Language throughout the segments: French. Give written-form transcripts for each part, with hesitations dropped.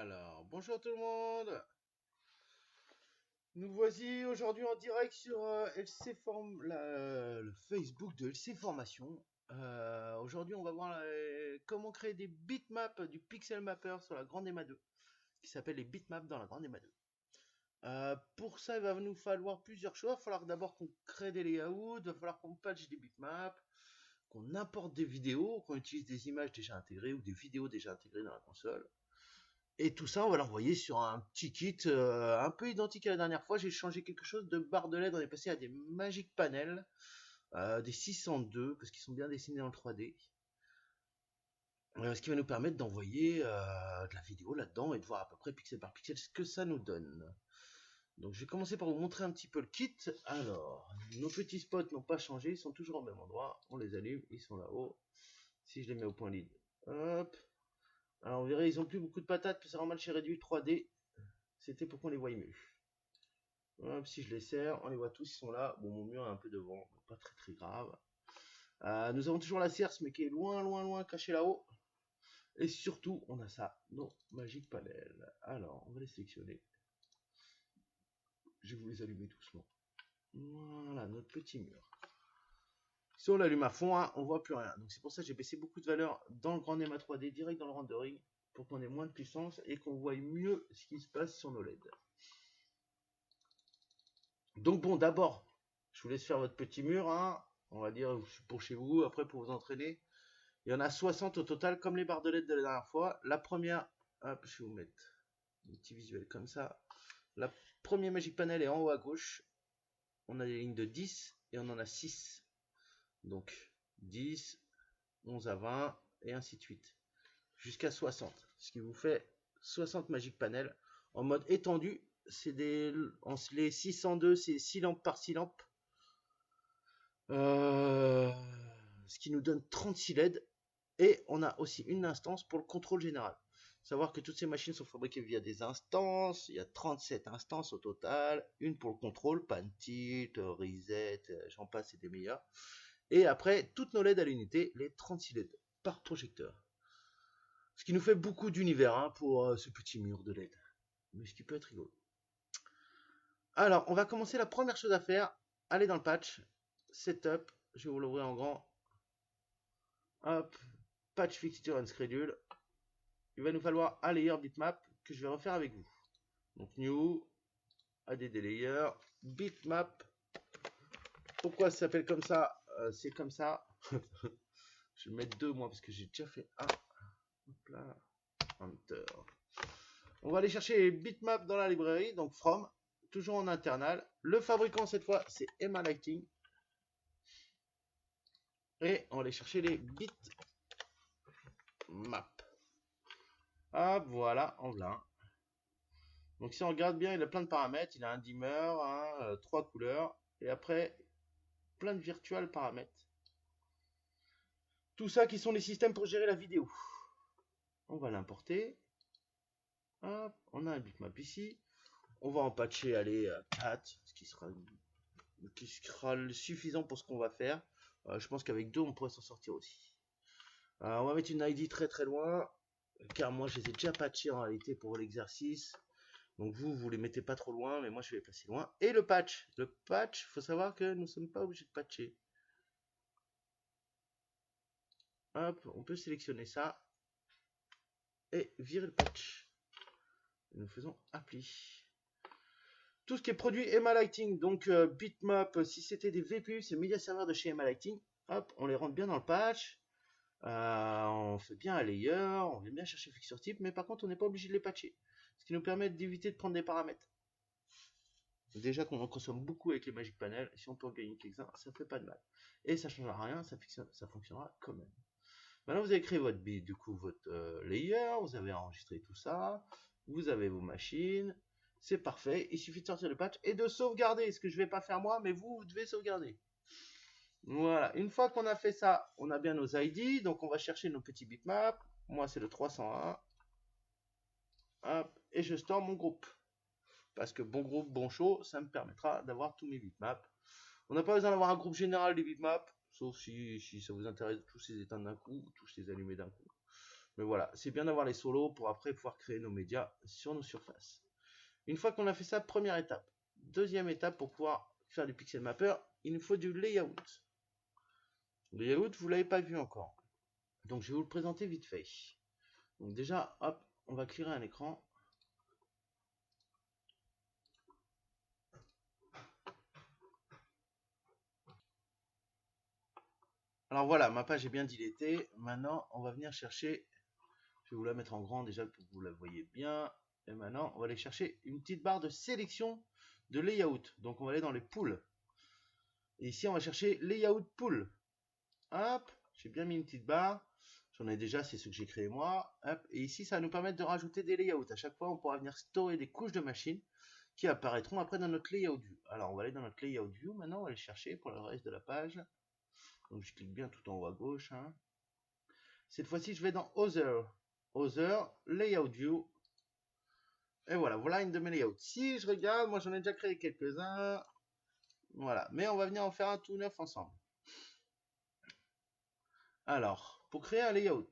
Alors, bonjour tout le monde. Nous voici aujourd'hui en direct sur le Facebook de LC Formation. Aujourd'hui, on va voir comment créer des bitmaps du Pixel Mapper sur la grande EMA 2, qui s'appelle les bitmaps dans la grande EMA 2. Pour ça, il va nous falloir plusieurs choses. Il va falloir d'abord qu'on crée des layouts, il va falloir qu'on patche des bitmaps, qu'on importe des vidéos, qu'on utilise des images déjà intégrées ou des vidéos déjà intégrées dans la console. Et tout ça, on va l'envoyer sur un petit kit un peu identique à la dernière fois. J'ai changé quelque chose de barre de LED. On est passé à des Magic Panel, des 602, parce qu'ils sont bien dessinés en 3D. Ce qui va nous permettre d'envoyer de la vidéo là-dedans et de voir à peu près pixel par pixel ce que ça nous donne. Donc je vais commencer par vous montrer un petit peu le kit. Alors, nos petits spots n'ont pas changé, ils sont toujours au même endroit. On les allume, ils sont là-haut. Si je les mets au point lead, hop. Alors vous verrez, ils ont plus beaucoup de patates, puis ça rend mal chez réduit 3D. C'était pour qu'on les voie mieux. Hop, si je les serre, on les voit tous, ils sont là. Bon, mon mur est un peu devant, pas très très grave. Nous avons toujours la cierce, mais qui est loin cachée là-haut. Et surtout, on a ça, nos Magic Panel. Alors, on va les sélectionner. Je vais vous les allumer doucement. Voilà, notre petit mur. Si on l'allume à fond, hein, on voit plus rien. Donc c'est pour ça que j'ai baissé beaucoup de valeur dans le grand EMA 3D, direct dans le rendering, pour qu'on ait moins de puissance et qu'on voit mieux ce qui se passe sur nos LED. Donc bon, d'abord, je vous laisse faire votre petit mur, hein, on va dire pour chez vous, après pour vous entraîner. Il y en a 60 au total, comme les barres de LED de la dernière fois. La première, hop, je vais vous mettre un petit visuel comme ça. La première Magic Panel est en haut à gauche. On a des lignes de 10 et on en a 6. Donc 10, 11 à 20 et ainsi de suite. Jusqu'à 60. Ce qui vous fait 60 Magic Panel en mode étendu. C'est les 602, c'est 6 lampes par 6 lampes. Ce qui nous donne 36 LED. Et on a aussi une instance pour le contrôle général. Savoir que toutes ces machines sont fabriquées via des instances. Il y a 37 instances au total. Une pour le contrôle, pan tilt, reset, j'en passe et des meilleurs. Et après, toutes nos LED à l'unité, les 36 LED par projecteur. Ce qui nous fait beaucoup d'univers hein, pour ce petit mur de LED. Mais ce qui peut être rigolo. Alors, on va commencer. La première chose à faire, aller dans le patch, setup, je vais vous l'ouvrir en grand. Hop, patch fixture and schedule. il va nous falloir un layer bitmap que je vais refaire avec vous. Donc new, add layer, bitmap. Pourquoi ça s'appelle comme ça? C'est comme ça. Je vais mettre 2 moi parce que j'ai déjà fait un. Hop là. Enter. On va aller chercher les bitmaps dans la librairie, donc from, toujours en internal. Le fabricant cette fois c'est Emma Lighting. Et on va aller chercher les bitmaps. Hop, voilà, en voilà. Donc si on regarde bien, il a plein de paramètres. Il a un dimmer, 3 couleurs, et après plein de virtual paramètres. Tout ça qui sont les systèmes pour gérer la vidéo. On va l'importer. Hop, on a un bitmap ici. On va en patcher, allez, 4, ce qui sera suffisant pour ce qu'on va faire. Je pense qu'avec 2, on pourrait s'en sortir aussi. On va mettre une ID très très loin, car moi je les ai déjà patchés en réalité pour l'exercice. Donc vous les mettez pas trop loin, mais moi je vais les placer loin. Et le patch, faut savoir que nous ne sommes pas obligés de patcher. Hop, on peut sélectionner ça et virer le patch. Et nous faisons appli. Tout ce qui est produit Emma Lighting, donc bitmap, si c'était des VPU, c'est Media Server de chez Emma Lighting. Hop, on les rentre bien dans le patch. On fait bien un layer, on vient bien chercher fixture type, mais par contre on n'est pas obligé de les patcher. Ce qui nous permet d'éviter de prendre des paramètres. Déjà qu'on en consomme beaucoup avec les Magic Panel, si on peut en gagner quelques-uns, ça fait pas de mal. Et ça ne changera rien, ça fonctionnera quand même. Maintenant vous avez créé votre layer, vous avez enregistré tout ça, vous avez vos machines, c'est parfait. Il suffit de sortir le patch et de sauvegarder, ce que je ne vais pas faire moi, mais vous devez sauvegarder. Voilà, une fois qu'on a fait ça, on a bien nos ID, donc on va chercher nos petits bitmaps. Moi c'est le 301. Hop, et je store mon groupe. Parce que bon groupe, bon show, ça me permettra d'avoir tous mes bitmaps. On n'a pas besoin d'avoir un groupe général des bitmaps, sauf si ça vous intéresse de tous les éteindre d'un coup, tous les allumer d'un coup. Mais voilà, c'est bien d'avoir les solos pour après pouvoir créer nos médias sur nos surfaces. Une fois qu'on a fait ça, première étape. Deuxième étape, pour pouvoir faire du pixel mapper, il nous faut du layout. Le layout, vous ne l'avez pas vu encore. Donc je vais vous le présenter vite fait. Donc déjà, hop, on va clearer un écran. Alors voilà, ma page est bien dilatée. Maintenant, on va venir chercher, je vais vous la mettre en grand déjà pour que vous la voyez bien. Et maintenant, on va aller chercher une petite barre de sélection de layout. Donc on va aller dans les pools. Et ici, on va chercher layout pool. Hop, j'ai bien mis une petite barre. J'en ai déjà, c'est ce que j'ai créé moi. Hop, et ici, ça va nous permettre de rajouter des layouts. À chaque fois, on pourra venir storer des couches de machines qui apparaîtront après dans notre layout view. Alors, on va aller dans notre layout view. Maintenant, on va aller chercher pour le reste de la page. Donc, je clique bien tout en haut à gauche. Cette fois-ci, je vais dans Other. Other, Layout View. Et voilà une de mes layouts. Si je regarde, moi j'en ai déjà créé quelques-uns. Voilà, mais on va venir en faire un tout neuf ensemble. Alors, pour créer un layout,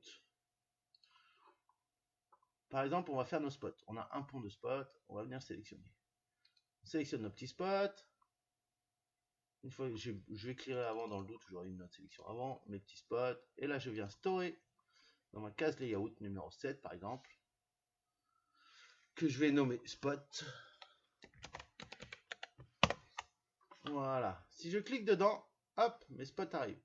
par exemple, on va faire nos spots. On a un pont de spots, on va venir sélectionner. On sélectionne nos petits spots. Une fois que je vais clearer avant dans le doute, j'aurai une autre sélection avant, mes petits spots. Et là, je viens storer dans ma case layout numéro 7, par exemple, que je vais nommer spot. Voilà. Si je clique dedans, hop, mes spots arrivent.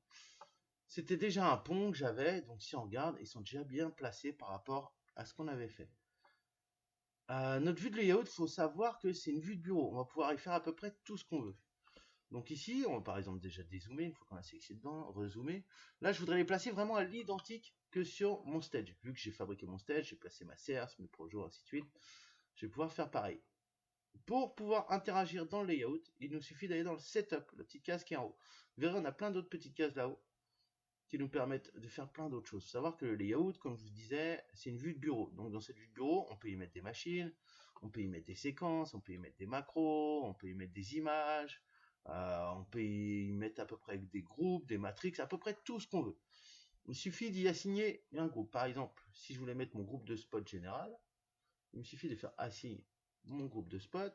C'était déjà un pont que j'avais, donc si on regarde, ils sont déjà bien placés par rapport à ce qu'on avait fait. Notre vue de layout, il faut savoir que c'est une vue de bureau. On va pouvoir y faire à peu près tout ce qu'on veut. Donc ici, on va par exemple déjà dézoomer, une fois qu'on a sélectionné dedans, rezoomer. Là, je voudrais les placer vraiment à l'identique que sur mon stage. Vu que j'ai fabriqué mon stage, j'ai placé ma CERS, mes projets, ainsi de suite. Je vais pouvoir faire pareil. Pour pouvoir interagir dans le layout, il nous suffit d'aller dans le setup, la petite case qui est en haut. Vous verrez, on a plein d'autres petites cases là-haut qui nous permettent de faire plein d'autres choses. Il faut savoir que le layout, comme je vous disais, c'est une vue de bureau. Donc dans cette vue de bureau, on peut y mettre des machines, on peut y mettre des séquences, on peut y mettre des macros, on peut y mettre des images, on peut y mettre à peu près des groupes, des matrices, à peu près tout ce qu'on veut. Il suffit d'y assigner un groupe. Par exemple, si je voulais mettre mon groupe de spot général, il me suffit de faire assigner mon groupe de spot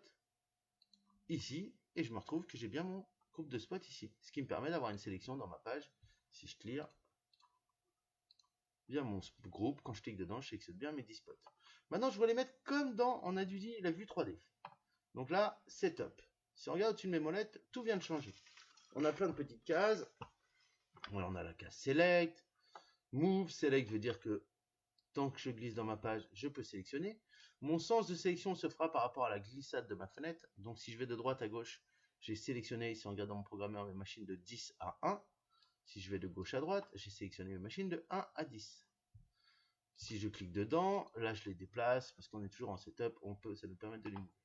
ici, et je me retrouve que j'ai bien mon groupe de spot ici. Ce qui me permet d'avoir une sélection dans ma page. Si je clear, via mon groupe. Quand je clique dedans, je sélectionne bien mes 10 spots. Maintenant, je vais les mettre comme dans, on a dit, la vue 3D. Donc là, setup. Si on regarde au-dessus de mes molettes, tout vient de changer. On a plein de petites cases. Voilà, on a la case select, move. Select veut dire que tant que je glisse dans ma page, je peux sélectionner. Mon sens de sélection se fera par rapport à la glissade de ma fenêtre. Donc si je vais de droite à gauche, j'ai sélectionné, si on regarde dans mon programmeur, mes machines de 10 à 1. Si je vais de gauche à droite, j'ai sélectionné mes machines de 1 à 10. Si je clique dedans, là je les déplace, parce qu'on est toujours en setup, ça nous permet de les mouvoir.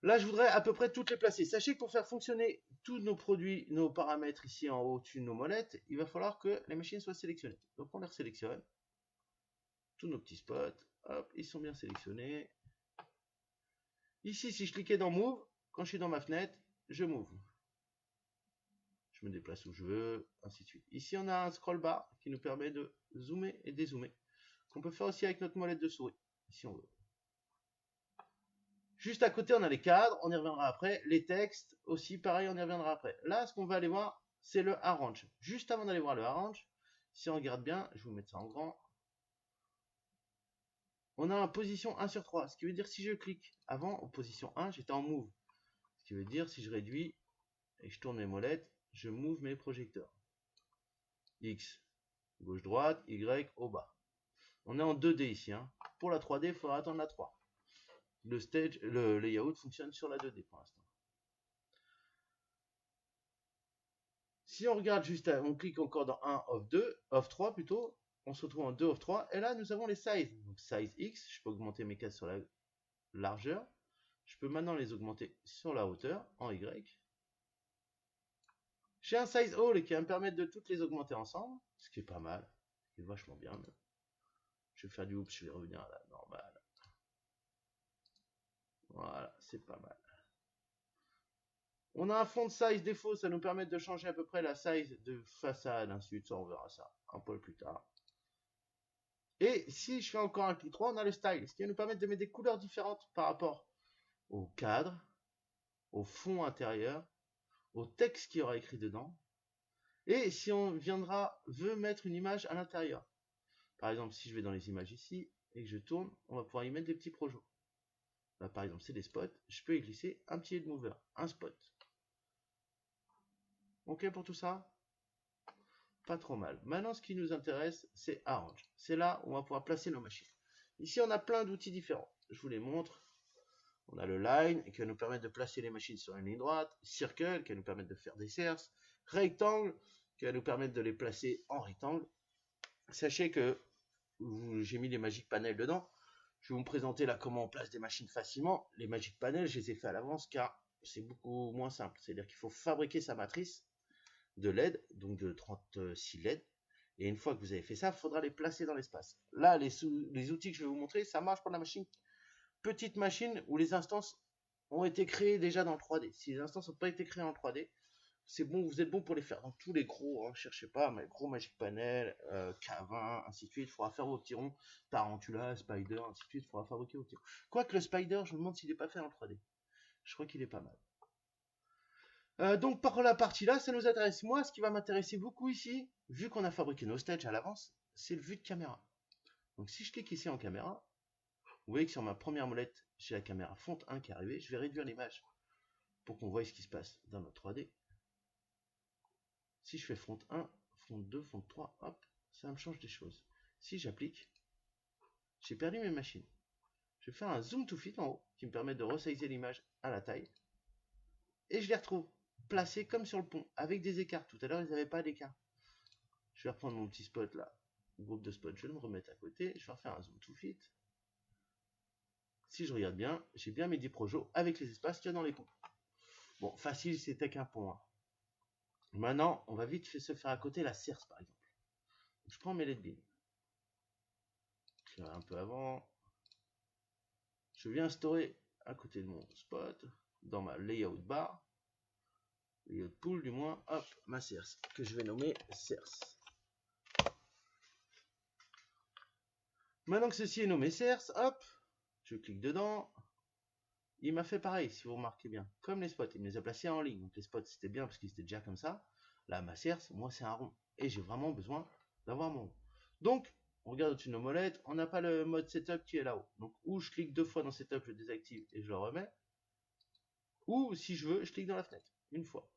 Là, je voudrais à peu près toutes les placer. Sachez que pour faire fonctionner tous nos produits, nos paramètres ici en haut au-dessus de nos molettes, il va falloir que les machines soient sélectionnées. Donc on les sélectionne. Tous nos petits spots, hop, ils sont bien sélectionnés. Ici, si je cliquais dans Move, quand je suis dans ma fenêtre, je move. Je me déplace où je veux, ainsi de suite. Ici, on a un scroll bar qui nous permet de zoomer et dézoomer, qu'on peut faire aussi avec notre molette de souris, si on veut. Juste à côté, on a les cadres, on y reviendra après. Les textes aussi, pareil, on y reviendra après. Là, ce qu'on va aller voir, c'est le arrange. Juste avant d'aller voir le arrange, si on regarde bien, je vais vous mettre ça en grand. On a en position 1 sur 3, ce qui veut dire si je clique avant, en position 1, j'étais en move. Ce qui veut dire si je réduis et que je tourne mes molettes, je move mes projecteurs. X, gauche-droite, Y, au bas. On est en 2D ici. Hein. Pour la 3D, il faudra attendre la 3. Le layout fonctionne sur la 2D pour l'instant. Si on regarde juste, on clique encore dans 1 of 2, of 3 plutôt, on se retrouve en 2 of 3, et là nous avons les sizes. Donc size X, je peux augmenter mes cases sur la largeur. Je peux maintenant les augmenter sur la hauteur, en Y. J'ai un size all qui va me permettre de toutes les augmenter ensemble, ce qui est pas mal, ce qui est vachement bien. Je vais faire du oops, je vais revenir à la normale. Voilà, c'est pas mal. On a un font size défaut, ça nous permet de changer à peu près la size de façade, ainsi de suite, ça on verra ça un peu plus tard. Et si je fais encore un clic droit, on a le style, ce qui va nous permettre de mettre des couleurs différentes par rapport au cadre, au fond intérieur, au texte qui aura écrit dedans. Et si on veut mettre une image à l'intérieur. Par exemple, si je vais dans les images ici et que je tourne, on va pouvoir y mettre des petits projets. Là, par exemple, c'est des spots. Je peux y glisser un petit head mover, un spot. Ok pour tout ça? Pas trop mal. Maintenant, ce qui nous intéresse, c'est Arrange. C'est là où on va pouvoir placer nos machines. Ici, on a plein d'outils différents. Je vous les montre. On a le Line, qui va nous permettre de placer les machines sur une ligne droite. Circle, qui va nous permettre de faire des cercles. Rectangle, qui va nous permettre de les placer en rectangle. Sachez que j'ai mis les Magic Panels dedans. Je vais vous présenter là comment on place des machines facilement. Les Magic Panels, je les ai fait à l'avance car c'est beaucoup moins simple. C'est-à-dire qu'il faut fabriquer sa matrice de LED, donc de 36 LED. Et une fois que vous avez fait ça, il faudra les placer dans l'espace. Là, les outils que je vais vous montrer, ça marche pour la machine, petite machine où les instances ont été créées déjà dans le 3D. Si les instances n'ont pas été créées en 3D, c'est bon, vous êtes bon pour les faire. Dans tous les gros, hein, cherchez pas, mais gros Magic Panel, K20, ainsi de suite, il faudra faire vos petits ronds, Tarantula, Spider, ainsi de suite, il faudra fabriquer vos petits ronds. Quoique le Spider, je me demande s'il n'est pas fait en 3D. Je crois qu'il est pas mal. Donc par la partie là, ça nous intéresse. Moi, ce qui va m'intéresser beaucoup ici, vu qu'on a fabriqué nos stages à l'avance, c'est le vue de caméra. Donc si je clique ici en caméra, vous voyez que sur ma première molette, j'ai la caméra font 1 qui est arrivée. Je vais réduire l'image pour qu'on voit ce qui se passe dans notre 3D. Si je fais front 1, front 2, front 3, hop, ça me change des choses. Si j'applique, j'ai perdu mes machines. Je vais faire un zoom to fit en haut, qui me permet de resizer l'image à la taille. Et je les retrouve placés comme sur le pont, avec des écarts. Tout à l'heure, ils n'avaient pas d'écart. Je vais reprendre mon petit spot là, groupe de spots, je vais me remettre à côté. Je vais refaire un zoom to fit. Si je regarde bien, j'ai bien mes 10 projets avec les espaces qu'il y a dans les ponts. Bon, facile, c'était qu'un pont. Hein. Maintenant, on va vite se faire à côté la cerce, par exemple. Je prends mes LED beams. Je vais un peu avant. Je viens instaurer à côté de mon spot, dans ma layout bar, layout pool du moins, hop, ma cerce, que je vais nommer cerce. Maintenant que ceci est nommé cerce, hop, je clique dedans. Il m'a fait pareil, si vous remarquez bien. Comme les spots, il me les a placés en ligne. Donc les spots, c'était bien parce qu'ils étaient déjà comme ça. Là, ma cerce, moi, c'est un rond. Et j'ai vraiment besoin d'avoir mon rond. Donc, on regarde au-dessus de nos molettes, on n'a pas le mode setup qui est là-haut. Donc, ou je clique 2 fois dans setup, je le désactive et je le remets. Ou, si je veux, je clique dans la fenêtre, une fois.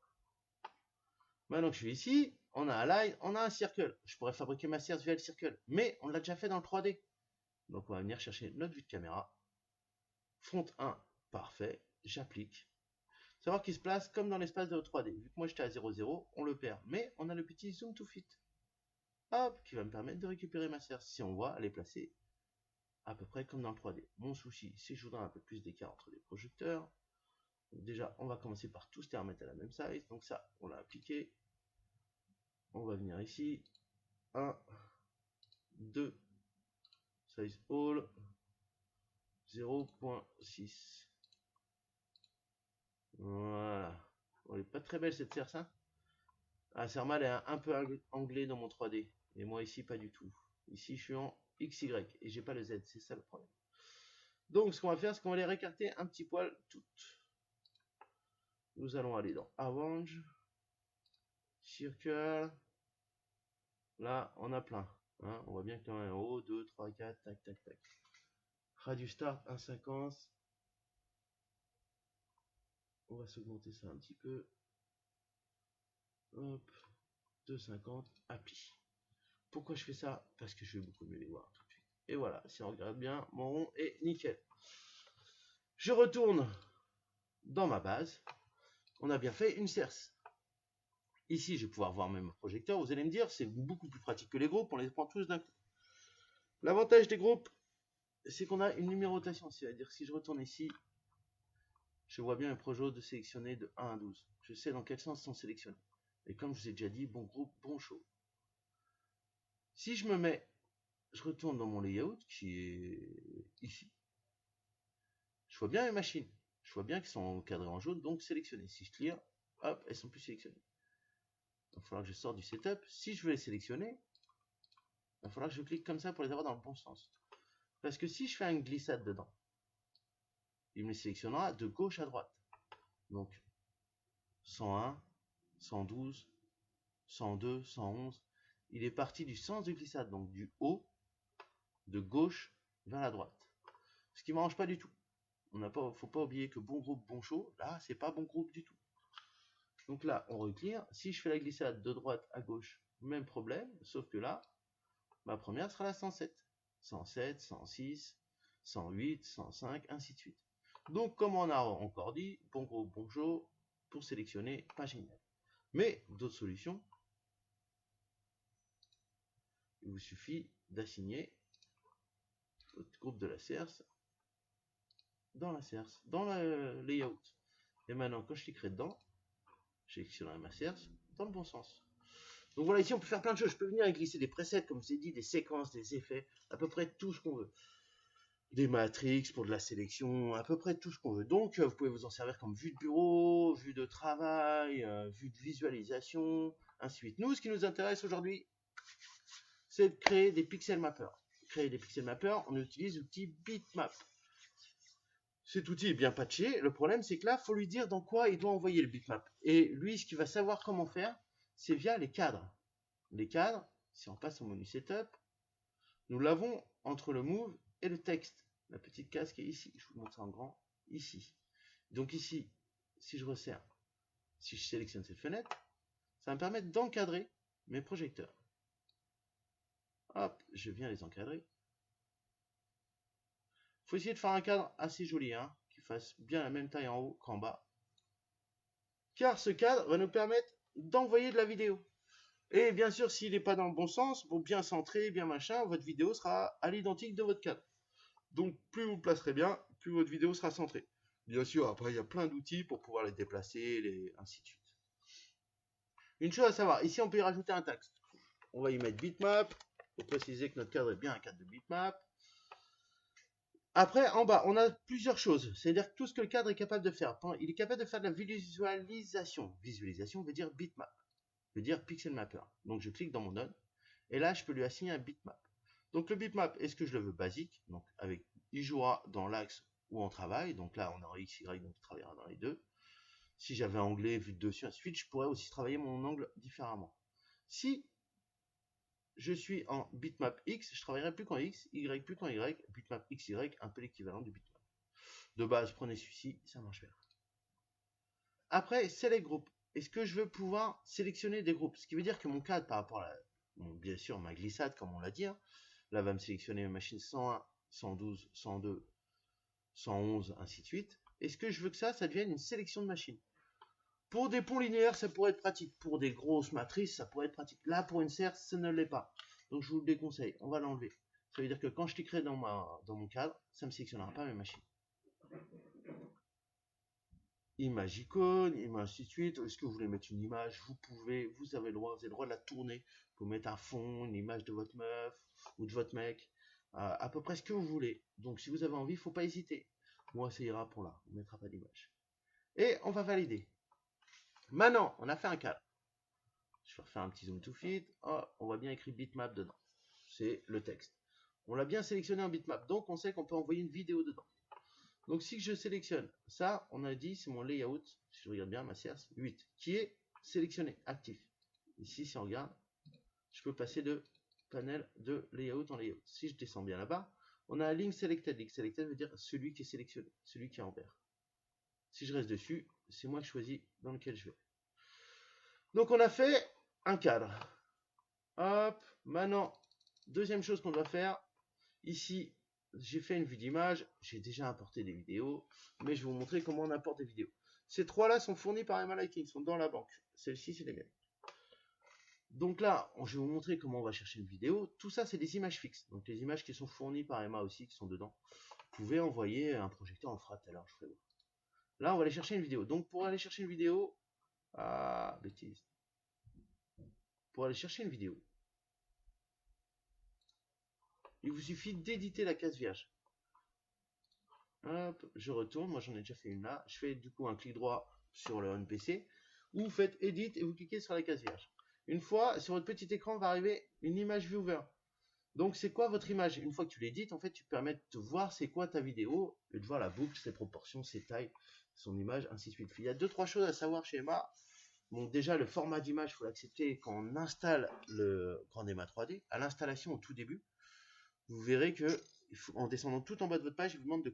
Maintenant que je suis ici, on a un line, on a un circle. Je pourrais fabriquer ma serre via le circle, mais on l'a déjà fait dans le 3D. Donc, on va venir chercher notre vue de caméra. Front 1, parfait, j'applique. Savoir qu'il se place comme dans l'espace de 3D. Vu que moi j'étais à 0,0, on le perd. Mais on a le petit zoom to fit. Hop, qui va me permettre de récupérer ma serre. Si on voit, elle est placée à peu près comme dans le 3D. Mon souci, c'est que je voudrais un peu plus d'écart entre les projecteurs. Donc déjà, on va commencer par tous les remettre à la même size. Donc ça, on l'a appliqué. On va venir ici. 1, 2, size all, 0.6. Voilà. Elle est pas très belle cette serre, ça. Ah, Serma, elle est un peu anglais dans mon 3D. Et moi ici, pas du tout. Ici, je suis en XY et j'ai pas le Z. C'est ça le problème. Donc, ce qu'on va faire, c'est qu'on va les récarter un petit poil toutes. Nous allons aller dans Arrange, Circle. Là, on a plein. Hein, on voit bien qu'il y en a un haut, 2, 3, 4, tac, tac, tac. Radius Start, 1,50. On va s'augmenter ça un petit peu. Hop, 2,50, appli. Pourquoi je fais ça? Parce que je vais beaucoup mieux les voir tout de suite. Et voilà, si on regarde bien, mon rond est nickel. Je retourne dans ma base. On a bien fait une serce. Ici, je vais pouvoir voir même projecteur. Vous allez me dire, c'est beaucoup plus pratique que les groupes. On les prend tous d'un coup. L'avantage des groupes, c'est qu'on a une numérotation. C'est-à-dire, si je retourne ici, je vois bien un projet de sélectionner de 1 à 12. Je sais dans quel sens sont sélectionnés. Et comme je vous ai déjà dit, bon groupe, bon show. Si je me mets, je retourne dans mon layout qui est ici. Je vois bien les machines. Je vois bien qu'elles sont encadrées en jaune, donc sélectionnées. Si je clear, hop, elles sont plus sélectionnées. Il va falloir que je sorte du setup. Si je veux les sélectionner, il va falloir que je clique comme ça pour les avoir dans le bon sens. Parce que si je fais une glissade dedans, il me les sélectionnera de gauche à droite. Donc 101, 112, 102, 111. Il est parti du sens de glissade, donc du haut, de gauche vers la droite. Ce qui ne m'arrange pas du tout. Il ne faut pas oublier que bon groupe, bon show, là, c'est pas bon groupe du tout. Donc là, on reclear. Si je fais la glissade de droite à gauche, même problème, sauf que là, ma première sera la 107. 107, 106, 108, 105, ainsi de suite. Donc, comme on a encore dit, bon gros, bon show, pour sélectionner, pas génial. Mais, d'autres solutions, il vous suffit d'assigner votre groupe de la serce dans la serce, dans le layout. Et maintenant, quand je cliquerai dedans, je sélectionnerai ma serce dans le bon sens. Donc voilà, ici on peut faire plein de choses. Je peux venir et glisser des presets, comme je vous ai dit, des séquences, des effets, à peu près tout ce qu'on veut. Des matrix pour de la sélection, à peu près tout ce qu'on veut. Donc vous pouvez vous en servir comme vue de bureau, vue de travail, vue de visualisation, ainsi de suite. Nous, ce qui nous intéresse aujourd'hui, c'est de créer des pixel mappers. Créer des pixel mappers, on utilise l'outil Bitmap. Cet outil est bien patché. Le problème, c'est que là, il faut lui dire dans quoi il doit envoyer le bitmap. Et lui, ce qu'il va savoir comment faire, c'est via les cadres. Les cadres, si on passe au menu Setup, nous l'avons entre le Move et le texte. La petite case qui est ici. Je vous montre ça en grand. Ici. Donc ici, si je resserre, si je sélectionne cette fenêtre, ça va me permettre d'encadrer mes projecteurs. Hop, je viens les encadrer. Il faut essayer de faire un cadre assez joli, hein, qui fasse bien la même taille en haut qu'en bas. Car ce cadre va nous permettre d'envoyer de la vidéo. Et bien sûr, s'il n'est pas dans le bon sens, pour bien centrer, bien machin, votre vidéo sera à l'identique de votre cadre. Donc, plus vous placerez bien, plus votre vidéo sera centrée. Bien sûr, après, il y a plein d'outils pour pouvoir les déplacer, ainsi de suite. Une chose à savoir, ici, on peut y rajouter un texte. On va y mettre bitmap, pour préciser que notre cadre est bien un cadre de bitmap. Après, en bas, on a plusieurs choses. C'est-à-dire tout ce que le cadre est capable de faire. Il est capable de faire de la visualisation. Visualisation veut dire bitmap. Veut dire pixel mapper. Donc, je clique dans mon node. Et là, je peux lui assigner un bitmap. Donc, le bitmap, est-ce que je le veux basique? Donc, il jouera dans l'axe où on travaille. Donc là, on est en XY, donc il travaillera dans les deux. Si j'avais anglais, vue de dessus, ainsi de suite, je pourrais aussi travailler mon angle différemment. Si je suis en bitmap X, je travaillerai plus qu'en X, Y plus qu'en Y, bitmap XY, un peu l'équivalent du bitmap. De base, prenez celui-ci, ça marche bien. Après, select group. Est-ce que je veux pouvoir sélectionner des groupes? Ce qui veut dire que mon cadre par rapport à bien sûr, ma glissade, comme on l'a dit, hein, là va me sélectionner ma machine 101, 112, 102, 111, ainsi de suite. Est-ce que je veux que ça devienne une sélection de machines? Pour des ponts linéaires, ça pourrait être pratique. Pour des grosses matrices, ça pourrait être pratique. Là, pour une serre, ça ne l'est pas. Donc, je vous le déconseille. On va l'enlever. Ça veut dire que quand je cliquerai dans mon cadre, ça ne me sélectionnera pas mes machines. Image icône, image ainsi de suite. Est-ce que vous voulez mettre une image? Vous pouvez, vous avez le droit de la tourner. Vous pouvez mettre un fond, une image de votre meuf ou de votre mec, à peu près ce que vous voulez. Donc si vous avez envie, il ne faut pas hésiter. Moi, ça ira pour là, on ne mettra pas d'image. Et on va valider. Maintenant, on a fait un cadre. Je vais refaire un petit zoom to fit. Oh, on voit bien écrit bitmap dedans. C'est le texte. On l'a bien sélectionné en bitmap, donc on sait qu'on peut envoyer une vidéo dedans. Donc si je sélectionne ça, on a dit, c'est mon layout, si je regarde bien, ma CRS 8, qui est sélectionné, actif. Ici, si on regarde, je peux passer de panel de layout en layout. Si je descends bien là-bas, on a link selected. Link selected veut dire celui qui est sélectionné, celui qui est en vert. Si je reste dessus, c'est moi qui choisis dans lequel je vais. Donc on a fait un cadre. Hop, maintenant, deuxième chose qu'on doit faire, ici, j'ai fait une vue d'image, j'ai déjà importé des vidéos, mais je vais vous montrer comment on importe des vidéos. Ces trois-là sont fournis par Emma Liking, ils sont dans la banque. Celle-ci, c'est les miennes. Donc là, je vais vous montrer comment on va chercher une vidéo. Tout ça, c'est des images fixes. Donc les images qui sont fournies par Emma aussi, qui sont dedans. Vous pouvez envoyer un projecteur, on fera tout à l'heure, je ferai voir. Là, on va aller chercher une vidéo. Donc pour aller chercher une vidéo, bêtise. Pour aller chercher une vidéo, il vous suffit d'éditer la case vierge. Hop, je retourne, moi j'en ai déjà fait une là. Je fais du coup un clic droit sur le NPC. Ou vous faites Edit et vous cliquez sur la case vierge. Une fois, sur votre petit écran va arriver une image viewer. Donc c'est quoi votre image? Une fois que tu l'édites, en fait, tu permets de voir c'est quoi ta vidéo et de voir la boucle, ses proportions, ses tailles, son image, ainsi de suite. Il y a 2-3 choses à savoir chez Emma. Bon, déjà, le format d'image, il faut l'accepter quand on installe le Grand Emma 3D. À l'installation, au tout début, vous verrez que en descendant tout en bas de votre page, il vous demande de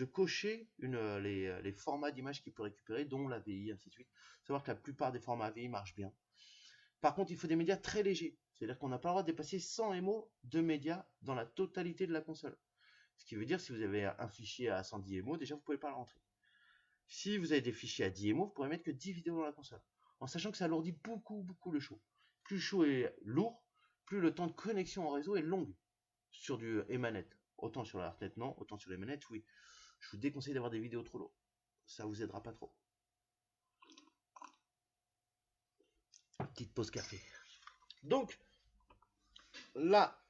cocher les formats d'image qu'il peut récupérer, dont la VI, ainsi de suite. Savoir que la plupart des formats VI marchent bien. Par contre, il faut des médias très légers. C'est-à-dire qu'on n'a pas le droit de dépasser 100 MO de médias dans la totalité de la console. Ce qui veut dire, si vous avez un fichier à 110 MO, déjà, vous ne pouvez pas le rentrer. Si vous avez des fichiers à 10 MO, vous pourrez mettre que 10 vidéos dans la console. En sachant que ça alourdit beaucoup, beaucoup le show. Plus le show est lourd, plus le temps de connexion au réseau est long. Sur du Emanet. Autant sur la Heartnet, non. Autant sur les manettes, oui. Je vous déconseille d'avoir des vidéos trop lourdes. Ça vous aidera pas trop. Petite pause café. Donc, là,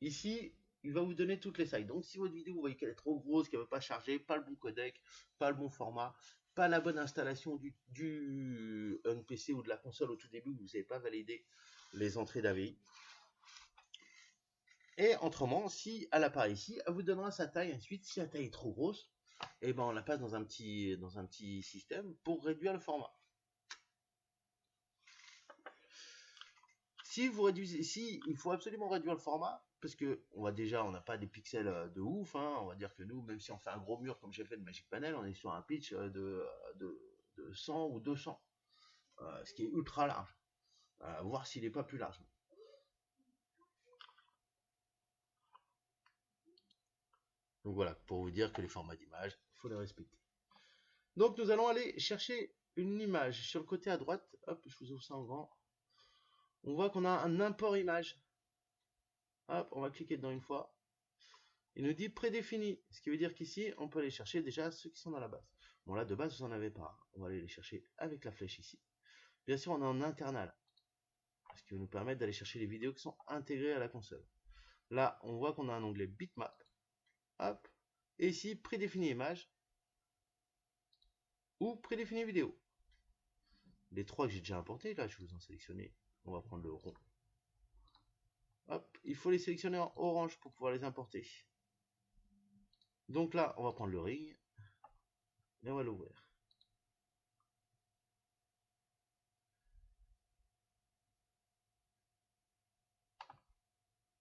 ici, il va vous donner toutes les tailles. Donc, si votre vidéo, vous voyez qu'elle est trop grosse, qu'elle ne veut pas charger, pas le bon codec, pas le bon format, pas la bonne installation du NPC ou de la console au tout début, vous n'avez pas validé les entrées d'AVI. Et autrement, si elle apparaît ici, elle vous donnera sa taille. Ensuite, si la taille est trop grosse, et ben on la passe dans un petit système pour réduire le format. Si vous réduisez, si il faut absolument réduire le format, parce que on n'a pas des pixels de ouf, hein, on va dire que nous, même si on fait un gros mur comme j'ai fait de Magic Panel, on est sur un pitch de 100 ou 200, ce qui est ultra large, voir s'il n'est pas plus large. Donc voilà, pour vous dire que les formats d'image, il faut les respecter. Donc nous allons aller chercher une image sur le côté à droite. Hop, je vous ouvre ça en grand. On voit qu'on a un import image. Hop, on va cliquer dedans une fois. Il nous dit prédéfini, ce qui veut dire qu'ici, on peut aller chercher déjà ceux qui sont dans la base. Bon là, de base, vous n'en avez pas. On va aller les chercher avec la flèche ici. Bien sûr, on est en internal, ce qui va nous permettre d'aller chercher les vidéos qui sont intégrées à la console. Là, on voit qu'on a un onglet bitmap. Hop, et ici, prédéfini image ou prédéfini vidéo. Les trois que j'ai déjà importés, là, je vais vous en sélectionner. On va prendre le rond. Hop, il faut les sélectionner en orange pour pouvoir les importer. Donc là, on va prendre le ring et on va l'ouvrir.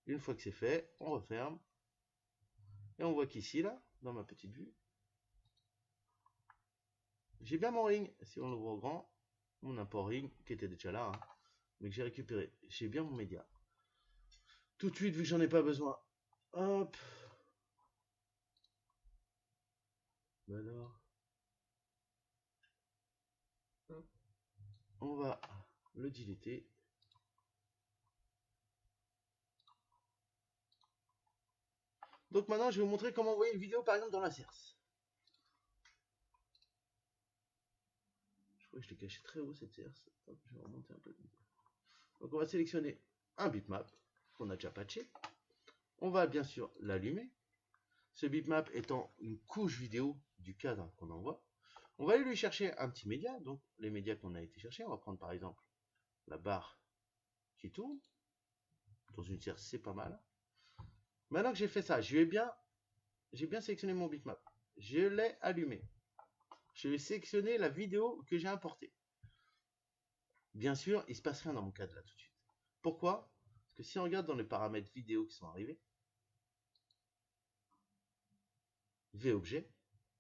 Une fois que c'est fait, on referme. Et on voit qu'ici, là, dans ma petite vue, j'ai bien mon ring. Si on l'ouvre au grand, mon import ring, qui était déjà là, hein, mais que j'ai récupéré. J'ai bien mon média. Tout de suite, vu que j'en ai pas besoin. Hop. Alors. On va le diléter. Donc maintenant, je vais vous montrer comment envoyer une vidéo, par exemple, dans la CERS. Je crois que je l'ai caché très haut, cette CERS. Hop, je vais remonter un peu. Donc on va sélectionner un bitmap qu'on a déjà patché. On va bien sûr l'allumer. Ce bitmap étant une couche vidéo du cadre qu'on envoie. On va aller lui chercher un petit média. Donc les médias qu'on a été chercher, on va prendre par exemple la barre qui tourne. Dans une CERS, c'est pas mal. Maintenant que j'ai fait ça, j'ai bien sélectionné mon bitmap. Je l'ai allumé. Je vais sélectionner la vidéo que j'ai importée. Bien sûr, il ne se passe rien dans mon cadre là tout de suite. Pourquoi? Parce que si on regarde dans les paramètres vidéo qui sont arrivés, V-objet,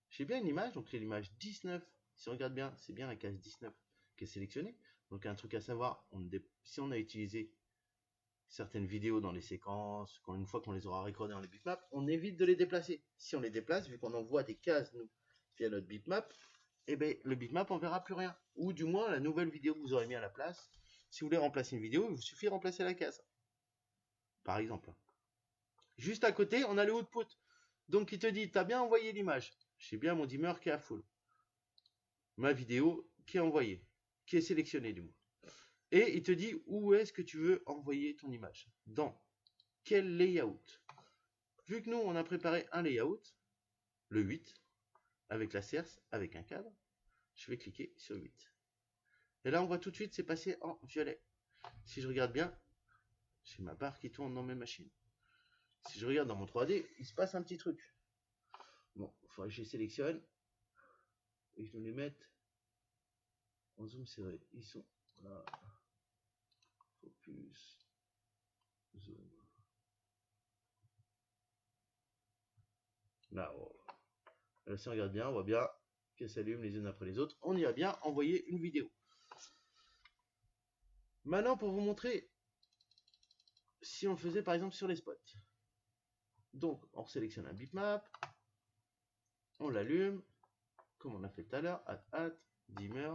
j'ai bien une image, donc c'est l'image 19. Si on regarde bien, c'est bien la case 19 qui est sélectionnée. Donc un truc à savoir, si on a utilisé certaines vidéos dans les séquences, une fois qu'on les aura recordées dans les bitmaps, on évite de les déplacer. Si on les déplace, vu qu'on envoie des cases nous, via notre bitmap, eh bien, le bitmap, on verra plus rien. Ou du moins, la nouvelle vidéo que vous aurez mis à la place. Si vous voulez remplacer une vidéo, il vous suffit de remplacer la case. Par exemple. Juste à côté, on a le output. Donc, il te dit, tu as bien envoyé l'image. J'ai bien mon dimmer qui est à full. Ma vidéo qui est envoyée, qui est sélectionnée du moins. Et il te dit où est-ce que tu veux envoyer ton image. Dans quel layout. Vu que nous, on a préparé un layout, le 8, avec la CERS, avec un cadre, je vais cliquer sur 8. Et là, on voit tout de suite, c'est passé en violet. Si je regarde bien, j'ai ma barre qui tourne dans mes machines. Si je regarde dans mon 3D, il se passe un petit truc. Bon, il faudrait que je les sélectionne et que je les mette en zoom serré. Ils sont là. Focus. Zoom. Là, oh. Là, si on regarde bien, on voit bien qu'elles s'allument les unes après les autres. On y a bien envoyé une vidéo. Maintenant, pour vous montrer si on le faisait par exemple sur les spots. Donc, on sélectionne un bitmap, on l'allume, comme on a fait tout à l'heure, dimmer.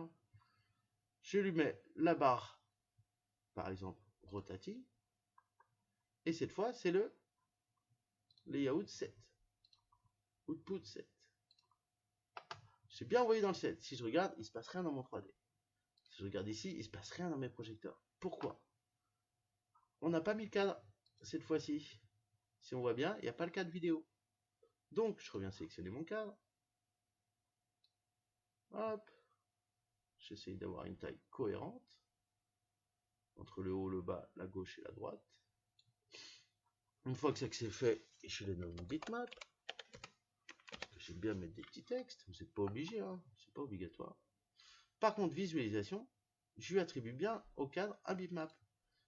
Je lui mets la barre, par exemple, rotative. Et cette fois, c'est le layout 7. Output 7. J'ai bien envoyé dans le 7. Si je regarde, il ne se passe rien dans mon 3D. Si je regarde ici, il ne se passe rien dans mes projecteurs. Pourquoi? On n'a pas mis le cadre cette fois-ci. Si on voit bien, il n'y a pas le cadre vidéo. Donc, je reviens sélectionner mon cadre. Hop. J'essaye d'avoir une taille cohérente entre le haut, le bas, la gauche et la droite. Une fois que c'est fait, je les nomme bitmap. J'aime bien mettre des petits textes, vous n'êtes pas obligé, hein, c'est pas obligatoire. Par contre, visualisation, je lui attribue bien au cadre un bitmap.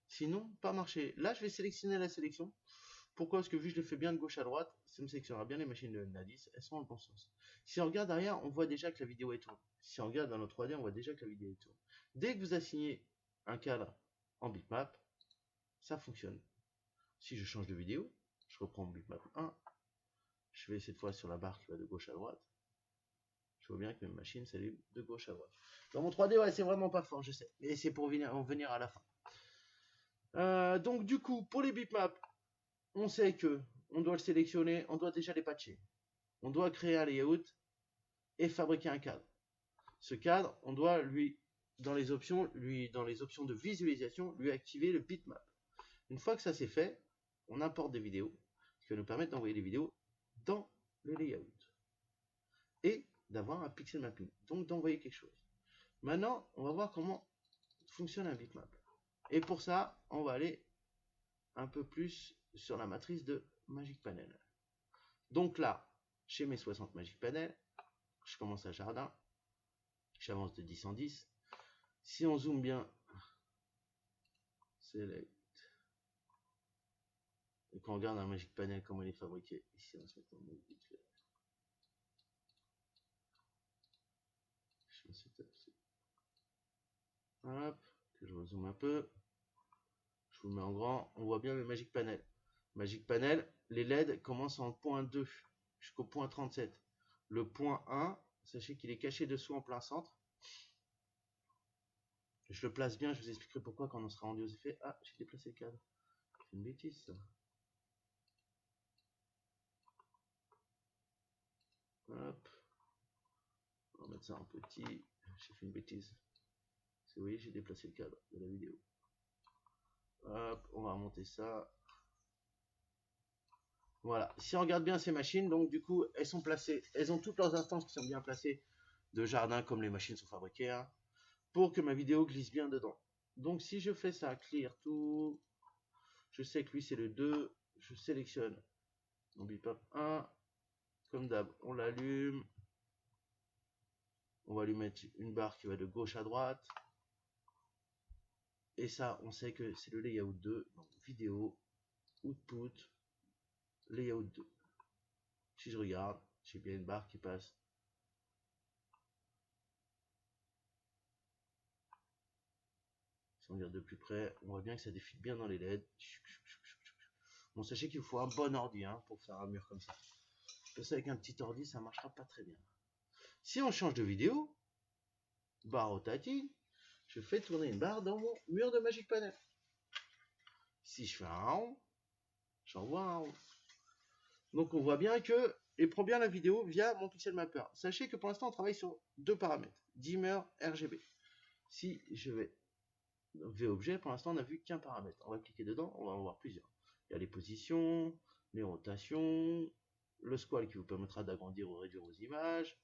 Sinon, pas marcher. Là, je vais sélectionner la sélection. Pourquoi? Parce que vu que je le fais bien de gauche à droite, ça me sélectionnera bien les machines de N10, elles sont dans le bon sens. Si on regarde derrière, on voit déjà que la vidéo est tourne. Si on regarde dans notre 3D, on voit déjà que la vidéo est tourne. Dès que vous assignez un cadre en bitmap, ça fonctionne. Si je change de vidéo, je reprends mon bitmap 1, je vais cette fois sur la barre qui va de gauche à droite. Je vois bien que mes machines s'allument de gauche à droite. Dans mon 3D, ouais, c'est vraiment pas fort, je sais. Mais c'est pour en venir à la fin. Donc du coup, pour les bitmaps, on sait que on doit le sélectionner, on doit déjà les patcher. On doit créer un layout et fabriquer un cadre. Ce cadre, on doit dans les options de visualisation, lui activer le bitmap. Une fois que ça c'est fait, on importe des vidéos qui va nous permettre d'envoyer des vidéos dans le layout et d'avoir un pixel mapping, donc d'envoyer quelque chose. Maintenant, on va voir comment fonctionne un bitmap. Et pour ça, on va aller un peu plus sur la matrice de Magic Panel. Donc là, chez mes 60 Magic Panel, je commence à jardin, j'avance de 10 en 10. Si on zoome bien, select, Et quand on regarde un Magic Panel comment il est fabriqué, ici on va se mettre en mode vite fait. Hop, que je rezoome un peu. Je vous le mets en grand. On voit bien le Magic Panel. Magic Panel, les LED commencent en point 2 jusqu'au point 37. Le point 1, sachez qu'il est caché dessous en plein centre. Je le place bien, je vous expliquerai pourquoi quand on sera rendu aux effets. Ah, j'ai déplacé le cadre. C'est une bêtise ça. Hop. On va mettre ça en petit. J'ai fait une bêtise. Vous voyez, j'ai déplacé le cadre de la vidéo. Hop, on va remonter ça. Voilà, si on regarde bien ces machines, donc du coup, elles sont placées, elles ont toutes leurs instances qui sont bien placées de jardin comme les machines sont fabriquées, hein, pour que ma vidéo glisse bien dedans. Donc si je fais ça, clear tout, je sais que lui c'est le 2, je sélectionne mon bipop 1, comme d'hab, on l'allume, on va lui mettre une barre qui va de gauche à droite, et ça, on sait que c'est le layout 2, donc vidéo, output, layout 2. Si je regarde, j'ai bien une barre qui passe. Si on regarde de plus près, on voit bien que ça défile bien dans les LED. Bon, sachez qu'il faut un bon ordi hein, pour faire un mur comme ça. Parce qu'avec un petit ordi, ça marchera pas très bien. Si on change de vidéo, barre rotative, je fais tourner une barre dans mon mur de Magic Panel. Si je fais un rond, j'envoie un rond. Donc on voit bien que il prend bien la vidéo via mon Pixel Mapper. Sachez que pour l'instant on travaille sur deux paramètres, dimmer, RGB. Si je vais V-objet, pour l'instant on n'a vu qu'un paramètre. On va cliquer dedans, on va en voir plusieurs. Il y a les positions, les rotations, le squal qui vous permettra d'agrandir ou réduire vos images,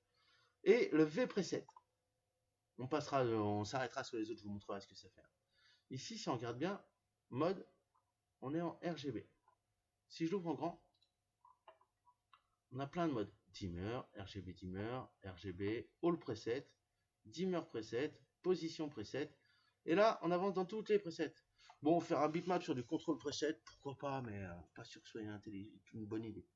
et le V preset. On s'arrêtera sur les autres, je vous montrerai ce que ça fait. Ici, si on regarde bien, mode, on est en RGB. Si je l'ouvre en grand, on a plein de modes. Dimmer, RGB, All Preset, Dimmer Preset, Position Preset. Et là, on avance dans toutes les presets. Bon, faire un bitmap sur du contrôle preset, pourquoi pas, mais pas sûr que ce soit une bonne idée.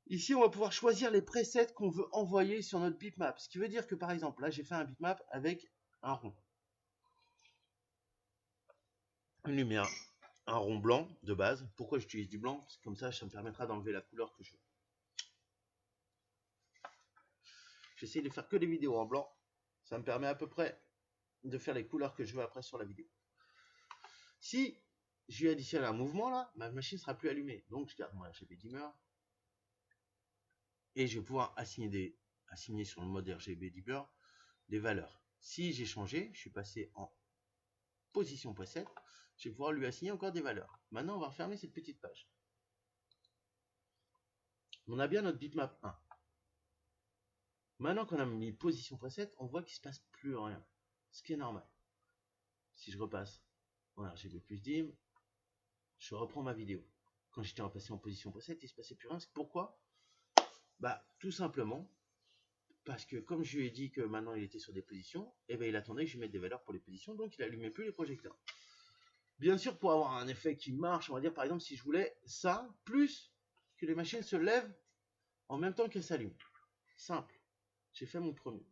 Ici, on va pouvoir choisir les presets qu'on veut envoyer sur notre bitmap. Ce qui veut dire que, par exemple, là, j'ai fait un bitmap avec un rond. Une lumière. Un rond blanc de base. Pourquoi j'utilise du blanc? Parce que comme ça me permettra d'enlever la couleur que je veux. J'essaie de faire que des vidéos en blanc. Ça me permet à peu près de faire les couleurs que je veux après sur la vidéo. Si je lui additionne un mouvement là, ma machine sera plus allumée. Donc je garde mon RGB dimmer. Et je vais pouvoir assigner sur le mode RGB dimmer des valeurs. Si j'ai changé, je suis passé en position preset, je vais pouvoir lui assigner encore des valeurs. Maintenant, on va refermer cette petite page. On a bien notre bitmap 1. Maintenant qu'on a mis position preset, on voit qu'il ne se passe plus rien. Ce qui est normal. Si je repasse en RGB plus dim, je reprends ma vidéo. Quand j'étais repassé en position preset, il ne se passait plus rien. Pourquoi? Bah, tout simplement parce que comme je lui ai dit que maintenant il était sur des positions, et ben il attendait que je lui mette des valeurs pour les positions, donc il n'allumait plus les projecteurs. Bien sûr, pour avoir un effet qui marche, on va dire par exemple si je voulais ça, plus que les machines se lèvent en même temps qu'elles s'allument. Simple. J'ai fait mon premier.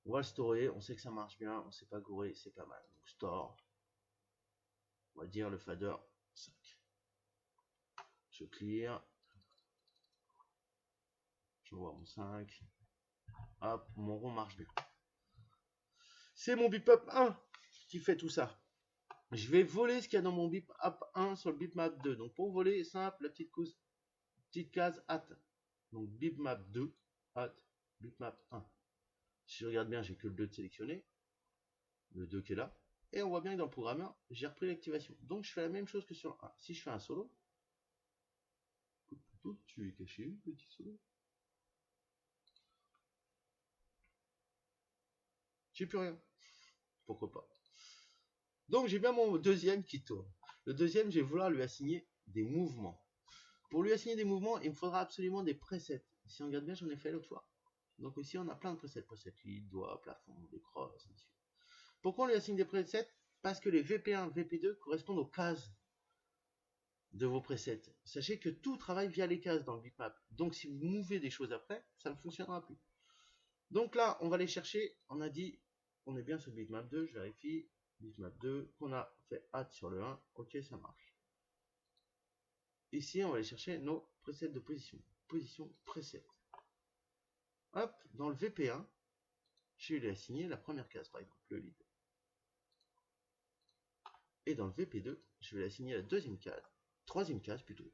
On va le storer, on sait que ça marche bien, on ne sait pas gourer, c'est pas mal. Donc store, on va dire le fader 5. Je clear. Je vois mon 5. Hop, mon rond marche bien. C'est mon bitmap 1 qui fait tout ça. Je vais voler ce qu'il y a dans mon bitmap 1 sur le bitmap 2. Donc pour voler, simple, la petite case at. Donc bitmap 2 at bitmap 1. Si je regarde bien, j'ai que le 2 de sélectionné. Le 2 qui est là. Et on voit bien que dans le programmeur, j'ai repris l'activation. Donc je fais la même chose que sur le 1. Si je fais un solo, tu es caché, petit solo. J'ai plus rien. Pourquoi pas. Donc j'ai bien mon deuxième qui tourne. Le deuxième, je vais vouloir lui assigner des mouvements. Pour lui assigner des mouvements, il me faudra absolument des presets. Si on regarde bien, j'en ai fait l'autre fois. Donc ici, on a plein de presets. Presets lead, doigt, plafond, décroche, ainsi de suite. Pourquoi on lui assigne des presets? Parce que les VP1, VP2 correspondent aux cases de vos presets. Sachez que tout travaille via les cases dans le bitmap. Donc si vous mouvez des choses après, ça ne fonctionnera plus. Donc là, on va aller chercher, on a dit, on est bien sur bitmap 2, je vérifie, bitmap 2, qu'on a fait add sur le 1, ok, ça marche. Ici, on va aller chercher nos presets de position, position preset. Hop, dans le VP1, je vais lui assigner la première case, par exemple, le lead. Et dans le VP2, je vais lui assigner la deuxième case, troisième case plutôt,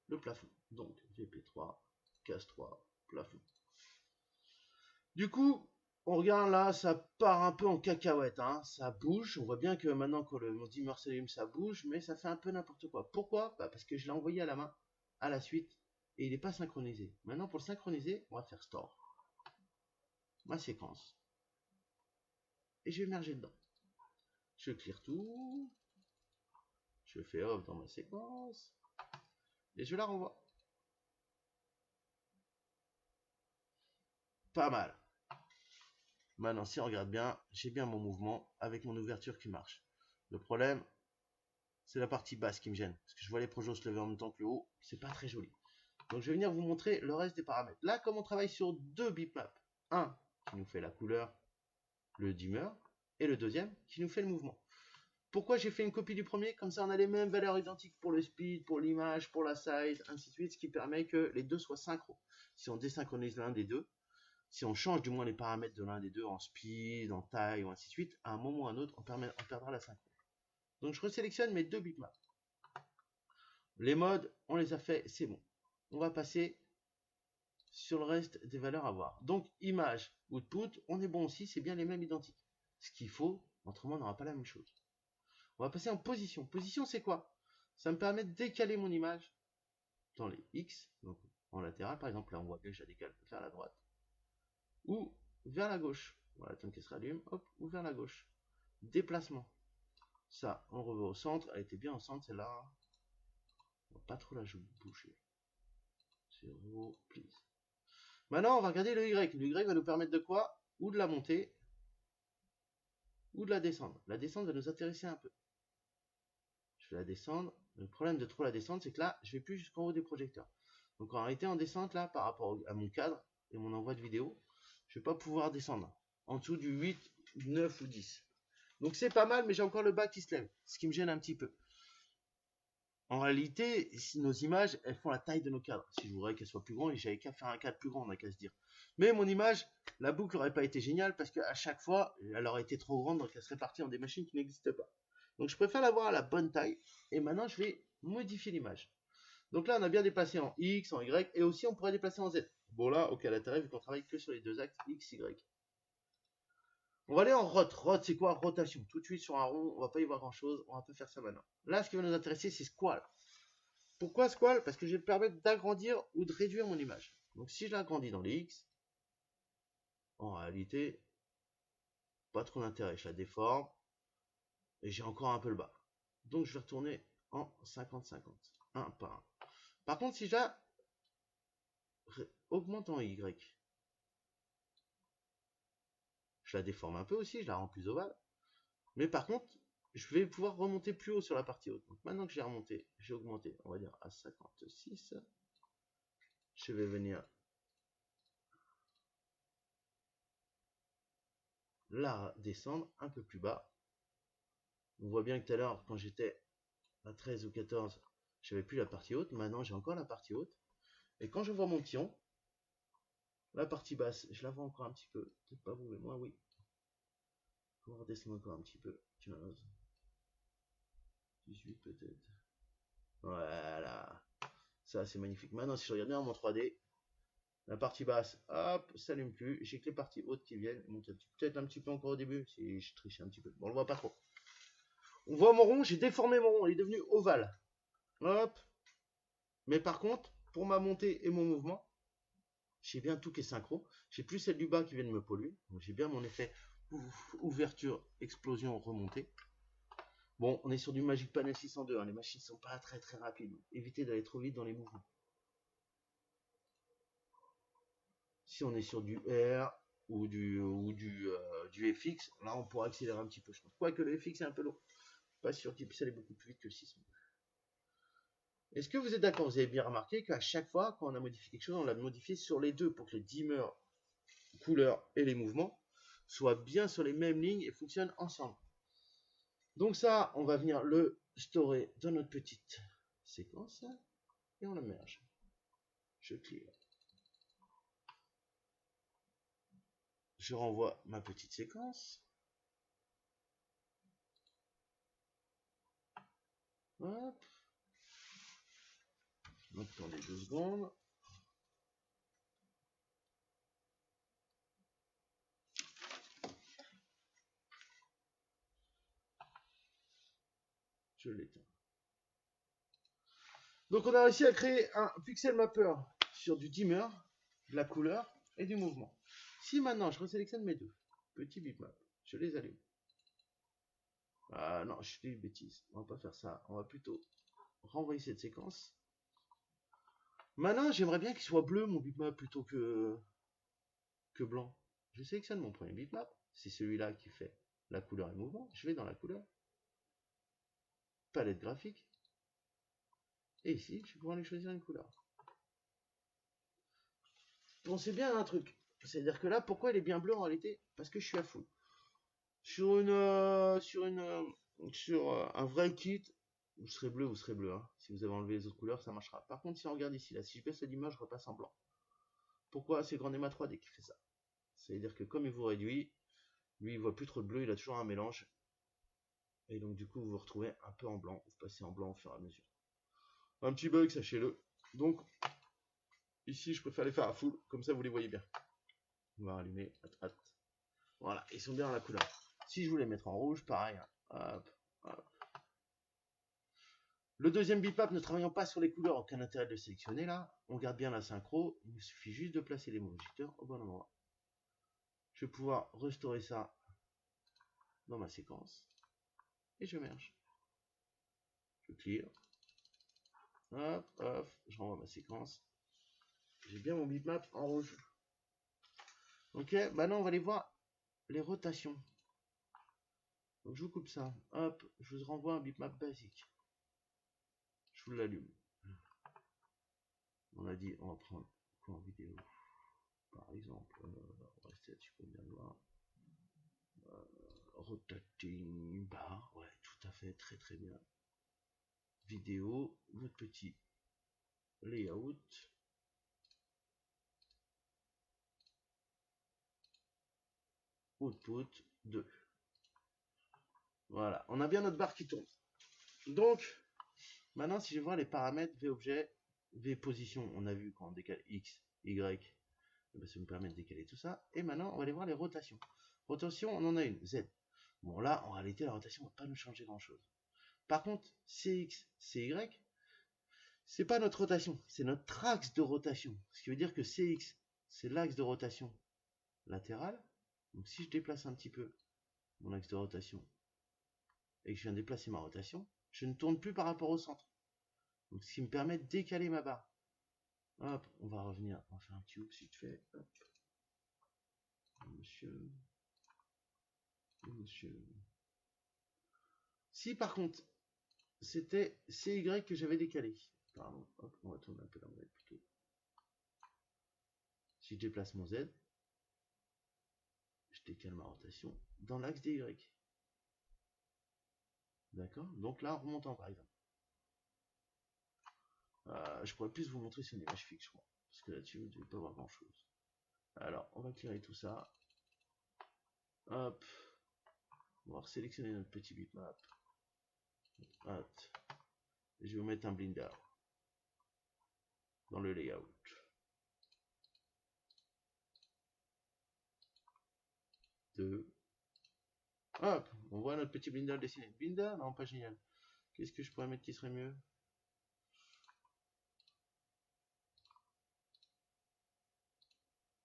le plafond. Donc VP3, case 3, plafond. Du coup, on regarde là, ça part un peu en cacahuète, hein, ça bouge. On voit bien que maintenant que mon dimmer s'allume, ça bouge, mais ça fait un peu n'importe quoi. Pourquoi? Bah parce que je l'ai envoyé à la main, à la suite, et il n'est pas synchronisé. Maintenant, pour le synchroniser, on va faire store, ma séquence, et je vais merger dedans. Je clear tout, je fais off dans ma séquence, et je la renvoie. Pas mal. Maintenant, si on regarde bien, j'ai bien mon mouvement avec mon ouverture qui marche. Le problème, c'est la partie basse qui me gêne. Parce que je vois les projets se lever en même temps que le haut, c'est pas très joli. Donc je vais venir vous montrer le reste des paramètres. Là, comme on travaille sur deux bitmaps, un qui nous fait la couleur, le dimmer, et le deuxième qui nous fait le mouvement. Pourquoi j'ai fait une copie du premier? Comme ça, on a les mêmes valeurs identiques pour le speed, pour l'image, pour la size, ainsi de suite, ce qui permet que les deux soient synchro. Si on désynchronise l'un des deux, si on change du moins les paramètres de l'un des deux en speed, en taille, ou ainsi de suite, à un moment ou à un autre, on perdra la synchro. Donc je resélectionne mes deux bitmaps. Les modes, on les a fait, c'est bon. On va passer sur le reste des valeurs à voir. Donc image, output, on est bon aussi, c'est bien les mêmes identiques. Ce qu'il faut, autrement on n'aura pas la même chose. On va passer en position. Position, c'est quoi? Ça me permet de décaler mon image dans les X, donc en latéral, par exemple, là on voit que je la décale vers la droite, ou vers la gauche. Voilà, tant qu'elle se rallume, hop, ou vers la gauche. Déplacement. Ça, on revoit au centre, elle était bien au centre, celle-là. On va pas trop la bouger. 0, please. Maintenant, on va regarder le Y. Le Y va nous permettre de quoi? Ou de la monter, ou de la descendre. La descente va nous intéresser un peu. Je vais la descendre. Le problème de trop la descendre, c'est que là, je vais plus jusqu'en haut des projecteurs. Donc en réalité, en descente, là, par rapport à mon cadre et mon envoi de vidéo, je vais pas pouvoir descendre en dessous du 8, 9 ou 10. Donc c'est pas mal, mais j'ai encore le bas qui se lève, ce qui me gêne un petit peu. En réalité, si nos images, elles font la taille de nos cadres. Si je voudrais qu'elles soient plus grandes, j'avais qu'à faire un cadre plus grand, on n'a qu'à se dire. Mais mon image, la boucle n'aurait pas été géniale parce qu'à chaque fois, elle aurait été trop grande, donc elle serait partie en des machines qui n'existent pas. Donc je préfère l'avoir à la bonne taille. Et maintenant, je vais modifier l'image. Donc là, on a bien déplacé en X, en Y, et aussi on pourrait déplacer en Z. Bon là, aucun intérêt vu qu'on travaille que sur les deux axes X, Y. On va aller en rot. Rot, c'est quoi? Rotation. Tout de suite sur un rond, on va pas y voir grand chose. On va pas faire ça maintenant. Là, ce qui va nous intéresser, c'est squal. Pourquoi squal? Parce que je vais me permettre d'agrandir ou de réduire mon image. Donc si je l'agrandis dans les X, en réalité, pas trop d'intérêt. Je la déforme et j'ai encore un peu le bas. Donc je vais retourner en 50-50. Un par un. Par contre, si je la augmente en Y, je la déforme un peu aussi, je la rends plus ovale. Mais par contre, je vais pouvoir remonter plus haut sur la partie haute. Donc maintenant que j'ai remonté, j'ai augmenté, on va dire à 56. Je vais venir la descendre un peu plus bas. On voit bien que tout à l'heure, quand j'étais à 13 ou 14, j'avais plus la partie haute. Maintenant, j'ai encore la partie haute. Et quand je vois mon petit rond, la partie basse, je la vois encore un petit peu. Peut-être pas vous, mais moi, oui. On va redescendre encore un petit peu. 15. 18 peut-être. Voilà. Ça, c'est magnifique. Maintenant, si je regarde bien mon 3D, la partie basse, hop, s'allume plus. J'ai que les parties hautes qui viennent. Peut-être un petit peu encore au début, si je triche un petit peu. Bon, on le voit pas trop. On voit mon rond, j'ai déformé mon rond, il est devenu ovale. Hop. Mais par contre, pour ma montée et mon mouvement, j'ai bien tout qui est synchro. J'ai plus celle du bas qui vient de me polluer. Donc j'ai bien mon effet ouverture, explosion, remontée. Bon, on est sur du Magic Panel 602. Hein. Les machines ne sont pas très très rapides. Évitez d'aller trop vite dans les mouvements. Si on est sur du R ou du FX, là on pourra accélérer un petit peu, je pense. Quoique le FX est un peu lourd. Pas sûr qu'il puisse aller beaucoup plus vite que le 6. Est-ce que vous êtes d'accord? Vous avez bien remarqué qu'à chaque fois, quand on a modifié quelque chose, on l'a modifié sur les deux pour que les dimmers, couleurs et les mouvements soient bien sur les mêmes lignes et fonctionnent ensemble. Donc ça, on va venir le storer dans notre petite séquence et on le merge. Je clear. Je renvoie ma petite séquence. Hop. Attendez 2 secondes. Je l'éteins. Donc on a réussi à créer un pixel mapper sur du dimmer, de la couleur et du mouvement. Si maintenant je resélectionne mes deux petits bitmaps, je les allume. Ah non, je fais une bêtise. On va pas faire ça. On va plutôt renvoyer cette séquence. Maintenant, j'aimerais bien qu'il soit bleu mon bitmap plutôt que blanc. Je sélectionne mon premier bitmap. C'est celui-là qui fait la couleur et le mouvement. Je vais dans la couleur. Palette graphique. Et ici, je vais pouvoir aller choisir une couleur. Pensez bien à un truc. C'est-à-dire que là, pourquoi il est bien bleu en réalité? Parce que je suis à full. Sur un vrai kit, vous serez bleu. Hein. Si vous avez enlevé les autres couleurs, ça marchera. Par contre, si on regarde ici, là, si je baisse l'image, je repasse en blanc. Pourquoi? C'est Grandema 3D qui fait ça. C'est-à-dire que comme il vous réduit, lui, il voit plus trop de bleu, il a toujours un mélange. Et donc, du coup, vous vous retrouvez un peu en blanc. Vous passez en blanc au fur et à mesure. Un petit bug, sachez-le. Donc, ici, je préfère les faire à full. Comme ça, vous les voyez bien. On va rallumer. Voilà, ils sont bien dans la couleur. Si je voulais mettre en rouge, pareil. Hop, hop. Le deuxième bitmap ne travaillant pas sur les couleurs, aucun intérêt de le sélectionner là. On garde bien la synchro. Il me suffit juste de placer les modificateurs au bon endroit. Je vais pouvoir restaurer ça dans ma séquence. Et je merge. Je clear. Hop, hop, je renvoie ma séquence. J'ai bien mon bitmap en rouge. Ok, maintenant on va aller voir les rotations. Donc je vous coupe ça. Hop, je vous renvoie un bitmap basique. Je vous l'allume. On a dit, on va prendre quoi en vidéo? Par exemple, on va rester là-dessus pour bien voir. Rotating bar, ouais, tout à fait, très très bien. Vidéo, notre petit layout. Output 2. Voilà, on a bien notre barre qui tourne. Donc, maintenant, si je vois les paramètres V-objet, V-position, on a vu quand on décale X, Y, ça nous permet de décaler tout ça. Et maintenant, on va aller voir les rotations. Rotation, on en a une, Z. Bon, là, en réalité, la rotation ne va pas nous changer grand-chose. Par contre, CX, CY, c'est pas notre rotation, c'est notre axe de rotation. Ce qui veut dire que CX, c'est l'axe de rotation latéral. Donc si je déplace un petit peu mon axe de rotation et que je viens déplacer ma rotation, je ne tourne plus par rapport au centre. Donc ce qui me permet de décaler ma barre. Hop, on va revenir, on va faire un cube si tu fais. Hop. Monsieur. Si par contre, c'était CY que j'avais décalé. Pardon, hop, on va tourner un peu l'angle plutôt. Si je déplace mon Z, je décale ma rotation dans l'axe des Y. D'accord? Donc là, remontant par exemple. Je pourrais plus vous montrer sur une image fixe, je crois. Parce que là-dessus, vous ne devez pas voir grand-chose. Alors, on va clearer tout ça. Hop. On va sélectionner notre petit bitmap. Hop. Et je vais vous mettre un blinder dans le layout. Hop, on voit notre petit blinder dessiné. Blinder? Non, pas génial. Qu'est-ce que je pourrais mettre qui serait mieux?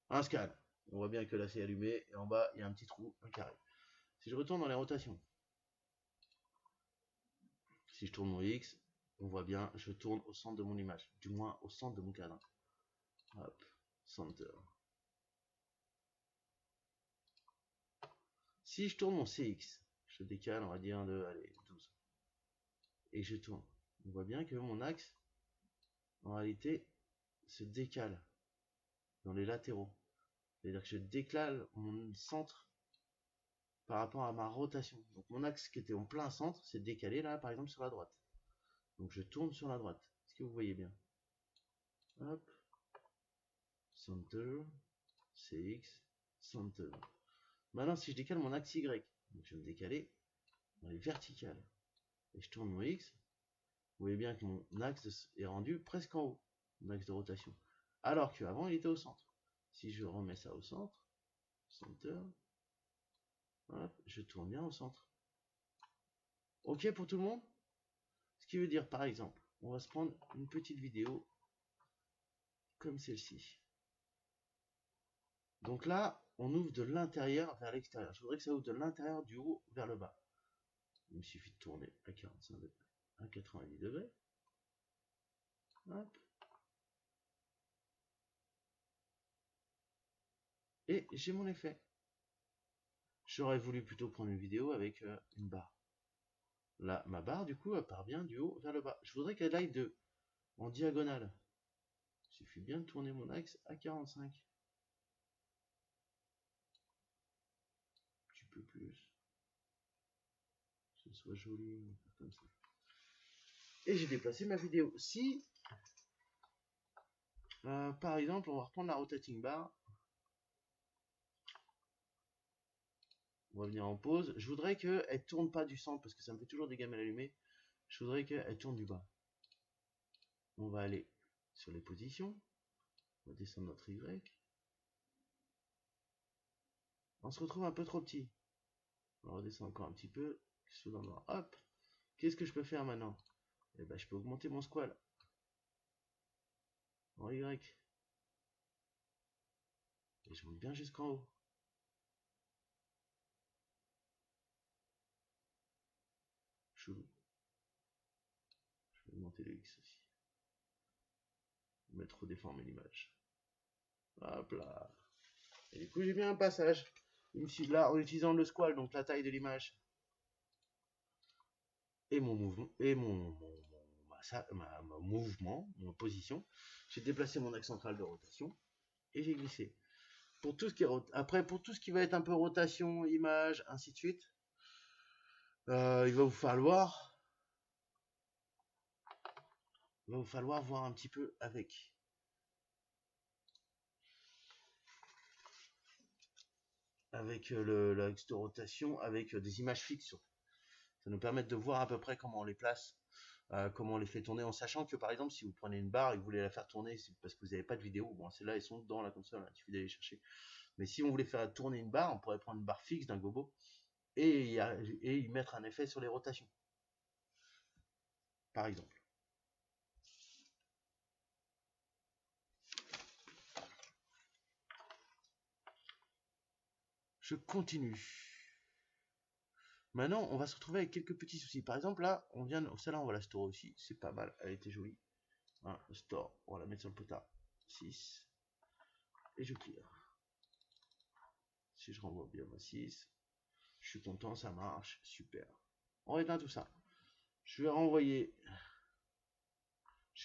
Un scan. On voit bien que là c'est allumé et en bas il y a un petit trou, un carré. Si je retourne dans les rotations, si je tourne mon X, on voit bien, je tourne au centre de mon image, du moins au centre de mon cadre. Hop, center. Si je tourne mon CX, je décale, on va dire de allez, 12. Et je tourne. On voit bien que mon axe en réalité, se décale dans les latéraux. C'est-à-dire que je décale mon centre par rapport à ma rotation. Donc mon axe qui était en plein centre s'est décalé là, par exemple, sur la droite. Donc je tourne sur la droite. Est-ce que vous voyez bien? Hop. Center. CX. Center. Maintenant, si je décale mon axe Y, donc je vais me décaler dans les verticales. Et je tourne mon X. Vous voyez bien que mon axe est rendu presque en haut. Mon axe de rotation. Alors qu'avant, il était au centre. Si je remets ça au centre, center, hop, je tourne bien au centre. Ok pour tout le monde? Ce qui veut dire, par exemple, on va se prendre une petite vidéo comme celle-ci. Donc là, on ouvre de l'intérieur vers l'extérieur. Je voudrais que ça ouvre de l'intérieur du haut vers le bas. Il me suffit de tourner à 45 degrés, à 90 degrés. Hop. Et j'ai mon effet. J'aurais voulu plutôt prendre une vidéo avec une barre. Là, ma barre, du coup, elle part bien du haut vers le bas. Je voudrais qu'elle aille en diagonale. Il suffit bien de tourner mon axe à 45. Un petit peu plus. Que ce soit joli, comme ça. Et j'ai déplacé ma vidéo. Si, par exemple, on va reprendre la rotating bar. On va venir en pause. Je voudrais qu'elle tourne pas du centre parce que ça me fait toujours des gamelles allumées. Je voudrais qu'elle tourne du bas. On va aller sur les positions. On va descendre notre Y. On se retrouve un peu trop petit. On va redescendre encore un petit peu. Hop. Qu'est-ce que je peux faire maintenant? Eh ben, je peux augmenter mon squal. En Y. Et je monte bien jusqu'en haut. Chelou. Je vais augmenter le X aussi. Mettre trop déformé l'image. Hop là. Et du coup, j'ai bien un passage. Là, en utilisant le squal, donc la taille de l'image, et mon mouvement, et mon mouvement, mon position, j'ai déplacé mon axe central de rotation et j'ai glissé. Pour tout ce qui est après, pour tout ce qui va être un peu rotation, image, ainsi de suite, il va vous falloir voir un petit peu avec l'axe de rotation, avec des images fixes surtout. Ça nous permet de voir à peu près comment on les place, comment on les fait tourner, en sachant que par exemple si vous prenez une barre et que vous voulez la faire tourner, c'est parce que vous n'avez pas de vidéo. Bon, celles-là elles sont dans la console, il suffit d'aller chercher. Mais si on voulait faire tourner une barre, on pourrait prendre une barre fixe d'un gobo et y mettre un effet sur les rotations, par exemple. Je continue. Maintenant, on va se retrouver avec quelques petits soucis. Par exemple, là, celle-là, on va la store aussi. C'est pas mal, elle était jolie. Hein, store, on va la mettre sur le potard. 6. Et je clear. Si je renvoie bien ma 6, je suis content, ça marche, super. On éteint tout ça. Je vais renvoyer.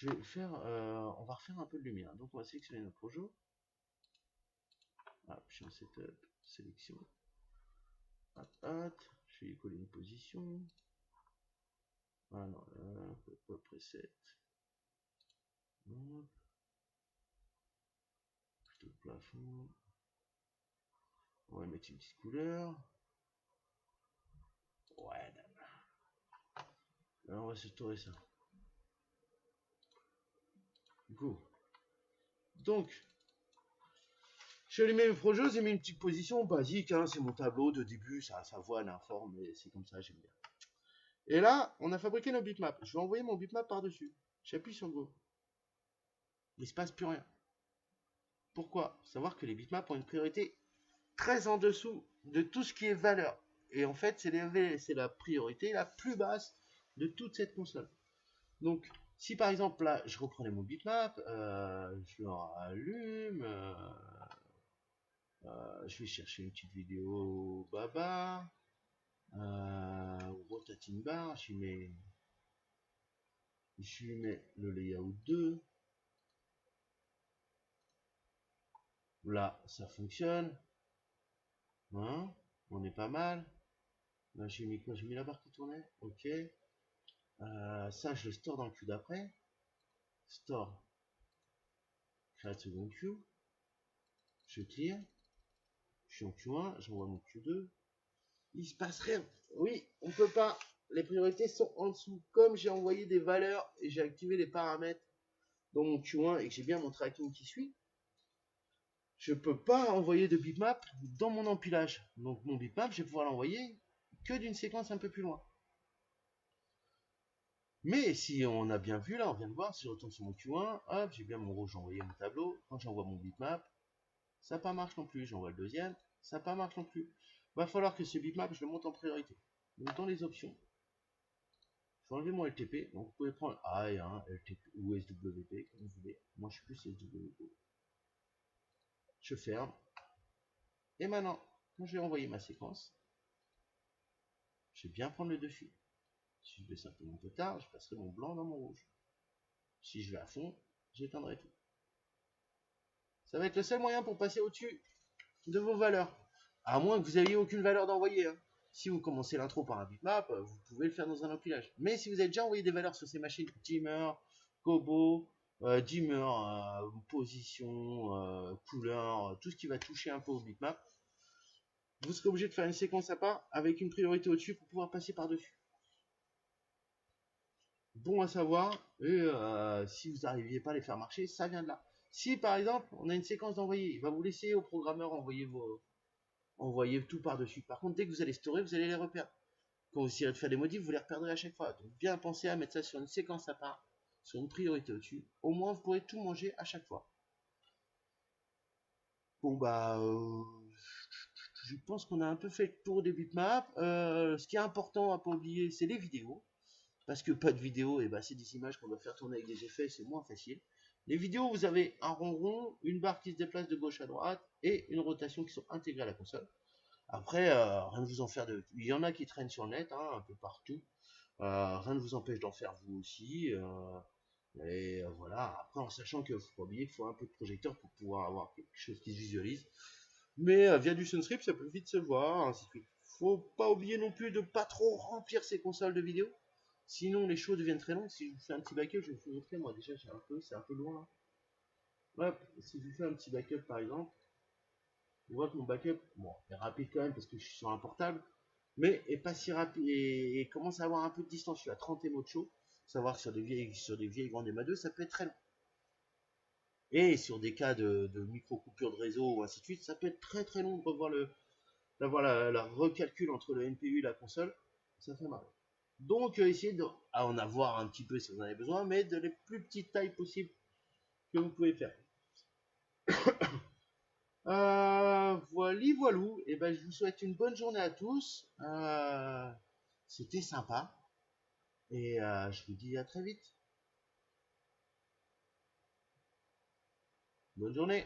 On va refaire un peu de lumière. Donc on va sélectionner notre projo. Hop, je suis en setup, sélection. Hop, hop, je vais y coller une position. Ah non, là, preset. Hop. Plutôt le plafond. On va mettre une petite couleur. Ouais, là on va se tourner ça. Go. Donc, j'ai allumé mes projets, j'ai mis une petite position basique, hein, c'est mon tableau de début, ça voit l'informe, mais c'est comme ça, j'aime bien. Et là, on a fabriqué nos bitmaps. Je vais envoyer mon bitmap par-dessus. J'appuie sur Go. Il ne se passe plus rien. Pourquoi? Faut savoir que les bitmaps ont une priorité très en dessous de tout ce qui est valeur. Et en fait, c'est la priorité la plus basse de toute cette console. Donc, si par exemple là, je reprenais mon bitmap, je le rallume, je vais chercher une petite vidéo baba, rotating bar, je lui mets le layout 2, Là, ça fonctionne. Hein, on est pas mal. Là, j'ai mis quoi? J'ai mis la barre qui tournait. Ok. Ça, je le store dans le queue d'après. Store. Create second queue. Je clear. Je suis en Q1. J'envoie mon Q2. Il se passe rien. Oui, on peut pas. Les priorités sont en dessous. Comme j'ai envoyé des valeurs et j'ai activé les paramètres dans mon Q1 et que j'ai bien mon tracking qui suit, je peux pas envoyer de bitmap dans mon empilage. Donc mon bitmap, je vais pouvoir l'envoyer que d'une séquence un peu plus loin. Mais si on a bien vu là, on vient de voir, si je retourne sur mon Q1, hop, j'ai bien mon rouge, j'ai envoyé mon tableau. Quand j'envoie mon bitmap, ça n'a pas marche non plus. J'envoie le deuxième, ça n'a pas marche non plus. Va falloir que ce bitmap, je le monte en priorité. Donc dans les options, je vais enlever mon LTP. Donc vous pouvez prendre AI1, LTP ou SWP, comme vous voulez. Moi je suis plus SWP. Je ferme. Et maintenant, quand je vais envoyer ma séquence, je vais bien prendre le dessus. Si je baisse un peu mon potard, je passerai mon blanc dans mon rouge. Si je vais à fond, j'éteindrai tout. Ça va être le seul moyen pour passer au-dessus de vos valeurs. À moins que vous n'ayez aucune valeur d'envoyer. Hein. Si vous commencez l'intro par un bitmap, vous pouvez le faire dans un empilage. Mais si vous avez déjà envoyé des valeurs sur ces machines, dimmer, gobo, dimmer, position, couleur, tout ce qui va toucher un peu au bitmap, vous serez obligé de faire une séquence à part avec une priorité au-dessus pour pouvoir passer par-dessus. Bon à savoir, et si vous n'arriviez pas à les faire marcher, ça vient de là. Si par exemple, on a une séquence d'envoyer, il va vous laisser au programmeur envoyer tout par-dessus. Par contre, dès que vous allez storer, vous allez les reperdre. Quand vous essayerez de faire des modifs, vous les reperdrez à chaque fois. Donc bien penser à mettre ça sur une séquence à part, sur une priorité au-dessus. Au moins, vous pourrez tout manger à chaque fois. Bon bah, je pense qu'on a un peu fait le tour des bitmaps. Ce qui est important à pas oublier, c'est les vidéos. Parce que pas de vidéo, et bah c'est des images qu'on doit faire tourner avec des effets, c'est moins facile. Les vidéos, vous avez un rond, une barre qui se déplace de gauche à droite et une rotation qui sont intégrées à la console. Après, rien de vous en faire de. Il y en a qui traînent sur le net, hein, un peu partout. Rien ne vous empêche d'en faire vous aussi. Et voilà. Après, en sachant qu'il faut pas oublier qu'il faut un peu de projecteur pour pouvoir avoir quelque chose qui se visualise. Mais via du Sunstrip, ça peut vite se voir, ainsi de suite. Faut pas oublier non plus de pas trop remplir ses consoles de vidéo. Sinon, les shows deviennent très longs. Si je vous fais un petit backup, je vais vous montrer. Moi, déjà, c'est un peu loin. Hop, si je vous fais un petit backup, par exemple, on voit que mon backup, bon, est rapide quand même parce que je suis sur un portable, mais est pas si rapide et commence à avoir un peu de distance. Je suis à 30 MO de show. Savoir que sur des vieilles grandes MA2, ça peut être très long. Et sur des cas de micro-coupure de réseau ou ainsi de suite, ça peut être très très long de revoir d'avoir la recalcul entre le NPU et la console. Ça fait mal. Donc, essayez en avoir un petit peu si vous en avez besoin, mais de les plus petites tailles possibles que vous pouvez faire. Voilou. Et ben, je vous souhaite une bonne journée à tous. C'était sympa. Et je vous dis à très vite. Bonne journée.